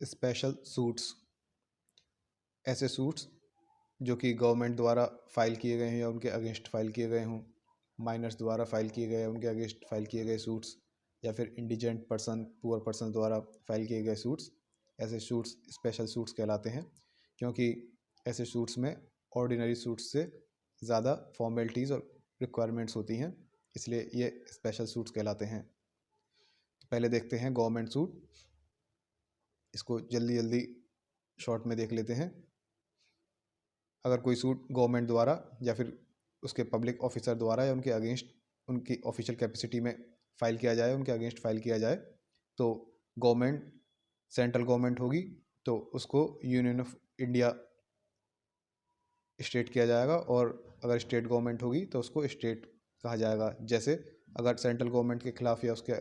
Special suits ऐसे suits जो कि गवर्नमेंट द्वारा फाइल किए गए हैं या उनके अगेंस्ट फाइल किए गए हों, माइनर्स द्वारा फाइल किए गए उनके अगेंस्ट फाइल किए गए सूट्स, या फिर इंडिजेंट पर्सन पुअर पर्सन द्वारा फाइल किए गए सूट्स, ऐसे सूट्स स्पेशल सूट्स कहलाते हैं। क्योंकि ऐसे सूट्स में ऑर्डिनरी सूट्स से ज़्यादा फॉर्मेलिटीज़ और रिक्वायरमेंट्स होती हैं, इसलिए ये स्पेशल सूट्स कहलाते हैं। पहले देखते हैं गवर्नमेंट सूट, इसको जल्दी जल्दी शॉर्ट में देख लेते हैं। अगर कोई सूट गवर्नमेंट द्वारा या फिर उसके पब्लिक ऑफिसर द्वारा या उनके अगेंस्ट उनकी ऑफिशियल कैपेसिटी में फाइल किया जाए, उनके अगेंस्ट फाइल किया जाए, तो गवर्नमेंट सेंट्रल गवर्नमेंट होगी तो उसको यूनियन ऑफ इंडिया स्टेट किया जाएगा, और अगर स्टेट गवर्नमेंट होगी तो उसको स्टेट कहा जाएगा। जैसे अगर सेंट्रल गवर्नमेंट के खिलाफ या उसके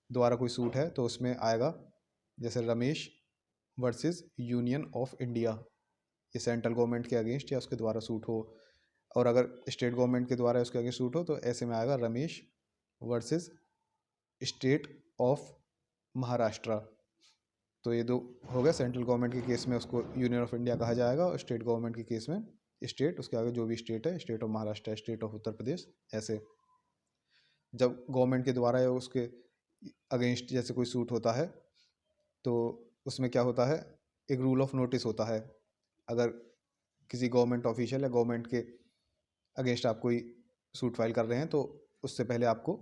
द्वारा कोई सूट है तो उसमें आएगा जैसे Ramesh versus union of India, ये सेंट्रल गवर्नमेंट के अगेंस्ट या उसके द्वारा सूट हो। और अगर स्टेट गवर्नमेंट के द्वारा उसके अगेंस्ट सूट हो तो ऐसे में आएगा Ramesh versus state of Maharashtra. तो ये दो हो गए, सेंट्रल गवर्नमेंट के केस में उसको यूनियन ऑफ इंडिया कहा जाएगा, और स्टेट गवर्नमेंट के केस में स्टेट, उसके आगे जो भी स्टेट है, state of Maharashtra, state of Uttar Pradesh. ऐसे जब गवर्नमेंट के द्वारा या उसके अगेंस्ट जैसे कोई सूट होता है तो उसमें क्या होता है, एक रूल ऑफ नोटिस होता है। अगर किसी गवर्नमेंट ऑफिशियल या गवर्नमेंट के अगेंस्ट आप कोई सूट फाइल कर रहे हैं तो उससे पहले आपको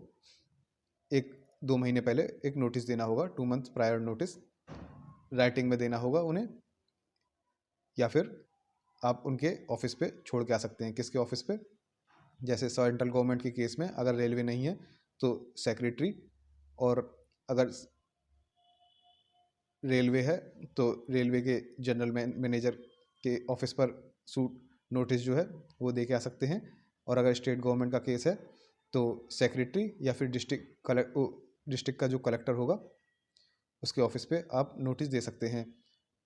1-2 महीने पहले एक नोटिस देना होगा, 2 मंथ प्रायर नोटिस राइटिंग में देना होगा उन्हें, या फिर आप उनके ऑफिस पे छोड़ के आ सकते हैं। किसके ऑफिस पे? जैसे सेंट्रल गवर्नमेंट के केस में अगर रेलवे नहीं है तो सेक्रेटरी, और अगर रेलवे है तो रेलवे के जनरल मैनेजर के ऑफिस पर सूट नोटिस जो है वो दे के आ सकते हैं। और अगर स्टेट गवर्नमेंट का केस है तो सेक्रेटरी या फिर डिस्ट्रिक्ट का जो कलेक्टर होगा उसके ऑफिस पे आप नोटिस दे सकते हैं,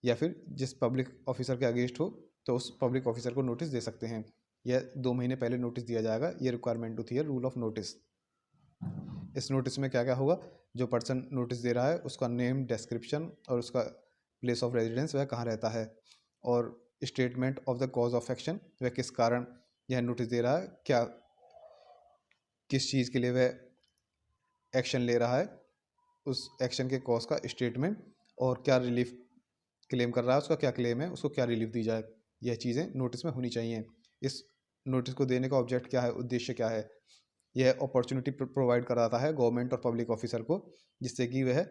या फिर जिस पब्लिक ऑफिसर के अगेंस्ट हो तो उस पब्लिक ऑफिसर को नोटिस दे सकते हैं। यह 2 महीने पहले नोटिस दिया जाएगा, ये रिक्वायरमेंट होती है रूल ऑफ नोटिस। इस नोटिस में क्या क्या होगा, जो पर्सन नोटिस दे रहा है उसका नेम, डिस्क्रिप्शन और उसका प्लेस ऑफ रेजिडेंस वह कहाँ रहता है, और statement of the cause of action, वह किस कारण यह नोटिस दे रहा है, क्या किस चीज़ के लिए वह एक्शन ले रहा है, उस एक्शन के कॉज का स्टेटमेंट, और क्या रिलीफ क्लेम कर रहा है, उसका क्या क्लेम है, उसको क्या रिलीफ दी जाए, यह चीज़ें नोटिस में होनी चाहिए। इस नोटिस को देने का ऑब्जेक्ट क्या है, उद्देश्य क्या है, यह अपॉर्चुनिटी प्रोवाइड कराता है गवर्नमेंट और पब्लिक ऑफिसर को, जिससे कि वह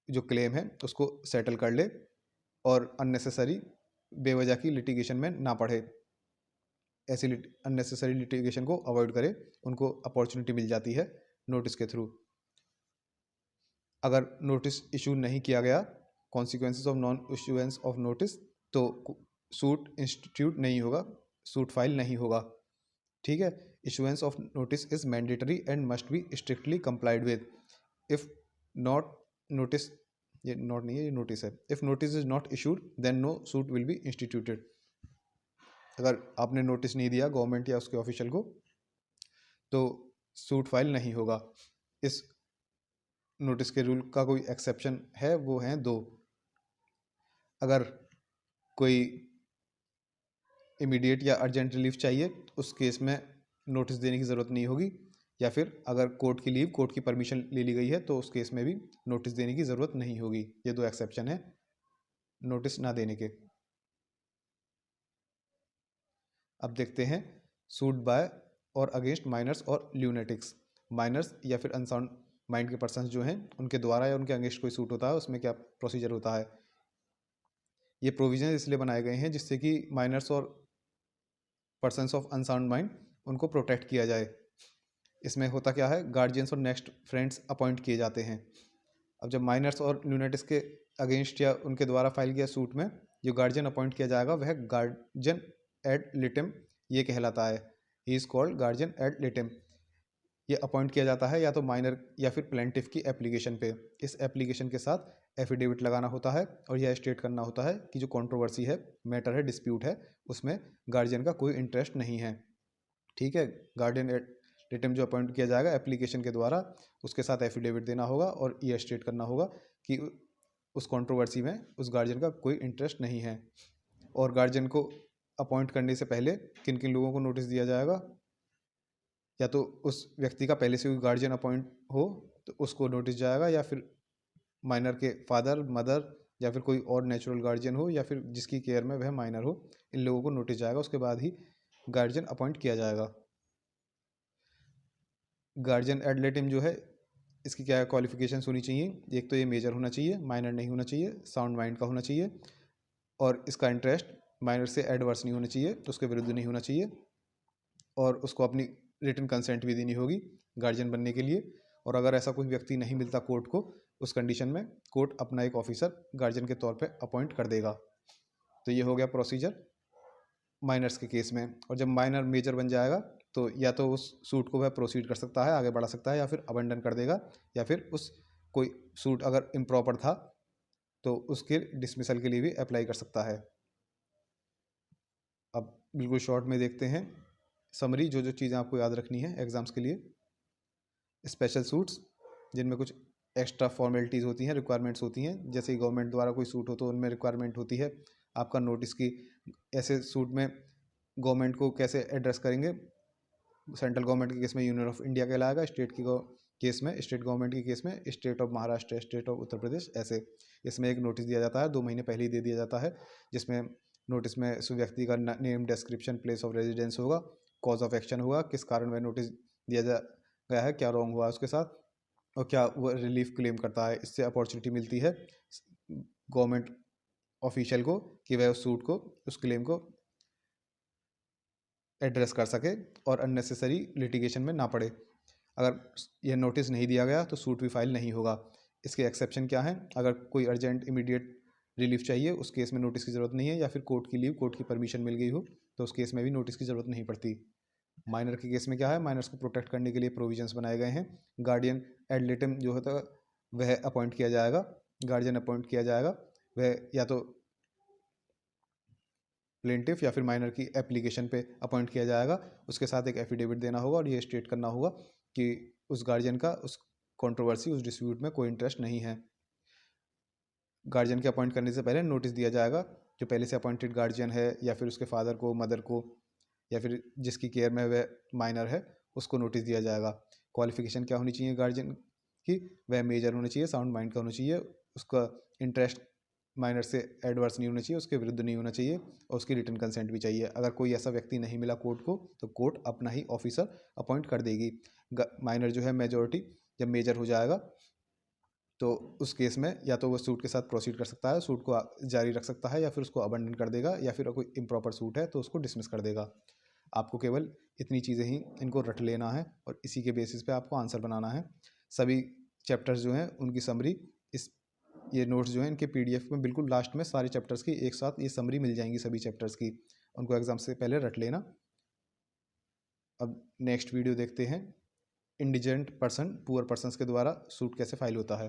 जो क्लेम है उसको सेटल कर ले और अननेसेसरी बेवजह की लिटिगेशन में ना पड़े। ऐसी अननेसेसरी लिटिगेशन को अवॉइड करे, उनको अपॉर्चुनिटी मिल जाती है नोटिस के थ्रू। अगर नोटिस इशू नहीं किया गया, consequences of non issuance of notice, तो सूट इंस्टीट्यूट नहीं होगा, सूट फाइल नहीं होगा। ठीक है, issuance of notice is mandatory and must be strictly complied with. If not notice, ये नॉट नहीं है, ये नोटिस है। If notice is not issued then no suit will be instituted. अगर आपने नोटिस नहीं दिया गवर्नमेंट या उसके ऑफिशियल को तो सूट फाइल नहीं होगा। इस नोटिस के रूल का कोई एक्सेप्शन है, वो हैं 2। अगर कोई इमीडिएट या अर्जेंट रिलीफ चाहिए उस केस में नोटिस देने की ज़रूरत नहीं होगी, या फिर अगर कोर्ट की लीव, कोर्ट की परमिशन ले ली गई है तो उस केस में भी नोटिस देने की ज़रूरत नहीं होगी। ये 2 एक्सेप्शन है नोटिस ना देने के। अब देखते हैं सूट बाय और अगेंस्ट माइनर्स और ल्यूनेटिक्स। माइनर्स या फिर अनसाउंड माइंड के पर्सन्स जो हैं उनके द्वारा या उनके अगेंस्ट कोई सूट होता है, उसमें क्या प्रोसीजर होता है। ये प्रोविजन इसलिए बनाए गए हैं जिससे कि माइनर्स और पर्सन्स ऑफ अनसाउंड माइंड उनको प्रोटेक्ट किया जाए। इसमें होता क्या है, गार्जियंस और नेक्स्ट फ्रेंड्स अपॉइंट किए जाते हैं। अब जब माइनर्स और ल्यूनेटिक्स के अगेंस्ट या उनके द्वारा फाइल किया सूट में जो गार्जियन अपॉइंट किया जाएगा वह गार्जियन एड लिटिम ये कहलाता है। He is called guardian ad litem. ये अपॉइंट किया जाता है या तो माइनर या फिर प्लेंटिफ की एप्लीकेशन पे। इस एप्लीकेशन के साथ एफिडेविट लगाना होता है और यह स्टेट करना होता है कि जो कंट्रोवर्सी है, मैटर है, डिस्प्यूट है, उसमें गार्जियन का कोई इंटरेस्ट नहीं है। ठीक है, गार्जियन एड लिटिम जो अपॉइंट किया जाएगा एप्लीकेशन के द्वारा, उसके साथ एफिडेविट देना होगा और ये स्टेट करना होगा कि उस कंट्रोवर्सी में उस गार्जियन का कोई इंटरेस्ट नहीं है। और गार्जियन को अपॉइंट करने से पहले किन किन लोगों को नोटिस दिया जाएगा, या तो उस व्यक्ति का पहले से कोई गार्जियन अपॉइंट हो तो उसको नोटिस जाएगा, या फिर माइनर के फादर मदर या फिर कोई और नेचुरल गार्जियन हो, या फिर जिसकी केयर में वह माइनर हो, इन लोगों को नोटिस जाएगा। उसके बाद ही गार्जियन अपॉइंट किया जाएगा। गार्जियन एड लिटम जो है, इसकी क्या क्वालिफिकेशंस होनी चाहिए? एक तो ये मेजर होना चाहिए, माइनर नहीं होना चाहिए, साउंड माइंड का होना चाहिए, और इसका इंटरेस्ट माइनर से एडवर्स नहीं होना चाहिए, तो उसके विरुद्ध नहीं होना चाहिए, और उसको अपनी रिटन कंसेंट भी देनी होगी गार्जियन बनने के लिए। और अगर ऐसा कोई व्यक्ति नहीं मिलता कोर्ट को, उस कंडीशन में कोर्ट अपना एक ऑफिसर गार्जियन के तौर पे अपॉइंट कर देगा। तो ये हो गया प्रोसीजर माइनर्स के केस में। और जब माइनर मेजर बन जाएगा तो या तो उस सूट को वह प्रोसीड कर सकता है, आगे बढ़ा सकता है, या फिर अबंडन कर देगा, या फिर उस कोई सूट अगर इम्प्रॉपर था तो उसके डिसमिसल के लिए भी अप्लाई कर सकता है। अब बिल्कुल शॉर्ट में देखते हैं समरी, जो जो चीज़ें आपको याद रखनी है एग्जाम्स के लिए। स्पेशल सूट्स जिनमें कुछ एक्स्ट्रा फॉर्मेलिटीज़ होती हैं, रिक्वायरमेंट्स होती हैं, जैसे गवर्नमेंट द्वारा कोई सूट हो तो उनमें रिक्वायरमेंट होती है आपका नोटिस की। ऐसे सूट में गवर्नमेंट को कैसे एड्रेस करेंगे? सेंट्रल गवर्नमेंट के केस में यूनियन ऑफ इंडिया कहलाएगा, स्टेट की केस में स्टेट गवर्नमेंट के केस में state of Maharashtra, state of Uttar Pradesh, ऐसे। इसमें एक नोटिस दिया जाता है, 2 महीने पहले ही दे दिया जाता है, जिसमें नोटिस में उस व्यक्ति का name, description, place of residence होगा, कॉज ऑफ एक्शन होगा, किस कारण वह नोटिस दिया गया है, क्या रॉन्ग हुआ उसके साथ, और क्या वो रिलीफ क्लेम करता है। इससे अपॉर्चुनिटी मिलती है गवर्नमेंट ऑफिशियल को कि वह उस सूट को, उस क्लेम को एड्रेस कर सके और अननेसेसरी लिटिगेशन में ना पड़े। अगर यह नोटिस नहीं दिया गया तो सूट भी फाइल नहीं होगा। इसके एक्सेप्शन क्या हैं? अगर कोई अर्जेंट इमीडिएट रिलीफ चाहिए, उस केस में नोटिस की ज़रूरत नहीं है, या फिर कोर्ट की लीव, कोर्ट की परमिशन मिल गई हो, तो उस केस में भी नोटिस की ज़रूरत नहीं पड़ती। माइनर के केस में क्या है? माइनर्स को प्रोटेक्ट करने के लिए प्रोविजंस बनाए गए हैं। गार्डियन एड लिटम जो होता है वह अपॉइंट किया जाएगा, गार्जियन अपॉइंट किया जाएगा। वह या तो प्लेंटिफ या फिर माइनर की एप्लीकेशन पे अपॉइंट किया जाएगा। उसके साथ एक एफिडेविट देना होगा और ये स्टेट करना होगा कि उस गार्जियन का उस कंट्रोवर्सी, उस डिस्प्यूट में कोई इंटरेस्ट नहीं है। गार्जियन के अपॉइंट करने से पहले नोटिस दिया जाएगा, जो पहले से अपॉइंटेड गार्जियन है या फिर उसके फादर को, मदर को, या फिर जिसकी केयर में वह माइनर है, उसको नोटिस दिया जाएगा। क्वालिफिकेशन क्या होनी चाहिए गार्जियन की? वह मेजर होना चाहिए, साउंड माइंड का होना चाहिए, उसका इंटरेस्ट माइनर से एडवर्स नहीं होना चाहिए, उसके विरुद्ध नहीं होना चाहिए, और उसकी रिटन कंसेंट भी चाहिए। अगर कोई ऐसा व्यक्ति नहीं मिला कोर्ट को तो कोर्ट अपना ही ऑफिसर अपॉइंट कर देगी। माइनर जो है मेजॉरिटी जब मेजर हो जाएगा तो उस केस में या तो वो सूट के साथ प्रोसीड कर सकता है, सूट को जारी रख सकता है, या फिर उसको अबंडन कर देगा, या फिर कोई इम्प्रॉपर सूट है तो उसको डिसमिस कर देगा। आपको केवल इतनी चीज़ें ही इनको रट लेना है और इसी के बेसिस पे आपको आंसर बनाना है। सभी चैप्टर्स जो हैं उनकी समरी, इस ये नोट्स जो हैं इनके पीडीएफ में बिल्कुल लास्ट में सारे चैप्टर्स की एक साथ ये समरी मिल जाएंगी सभी चैप्टर्स की। उनको एग्जाम से पहले रट लेना। अब नेक्स्ट वीडियो देखते हैं इंडिजेंट पर्सन, पुअर पर्सनस के द्वारा सूट कैसे फाइल होता है।